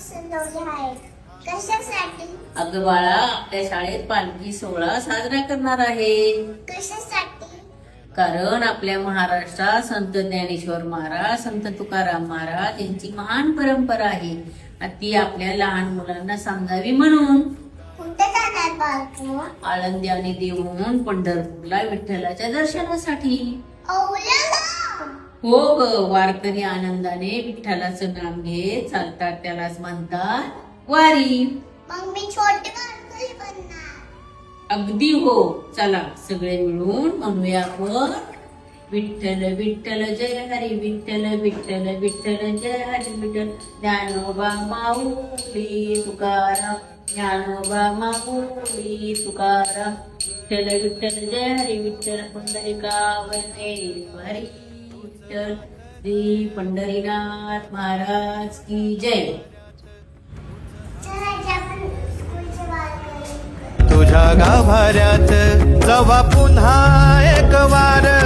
सजवले आहेत. कशासाठी? अगं बाळा, आपल्या शाळेत पालखी सोहळा साजरा करणार आहे. कशासाठी? कारण आपल्या महाराष्ट्रात संत ज्ञानेश्वर महाराज, संत तुकाराम महाराज यांची महान परंपरा आहे. आणि ती आपल्या लहान मुलांना समजावी म्हणून कुठे जाणार बाळकू? आळंदी आणि देहूहून पंढरपूरला विठ्ठलाच्या दर्शनासाठी. औलाला. हो ग, वारकरी आनंदाने विठ्ठलाचं नाम घेत चालतात, त्यालाच म्हणतात वारी. मग मी छोटी बाळकरी बनणार. अगदी हो. चला सगळे मिळून म्हणूया आपण विठ्ठल विठ्ठल जय हरी विठ्ठल विठ्ठल विठ्ठल जय हरी विठ्ठल. ज्ञानोबा माऊली तुकाराम, ज्ञानोबा माऊली तुकाराम. विठ्ठल विठ्ठल जय हरी विठ्ठल पुंडलिकावरते हरी विठ्ठल. श्री पंढरीनाथ महाराज की जय. चला आज आपण स्कूलचे बाळकरी. तुझ्या गाभाऱ्यात जवा पुन्हा एक वार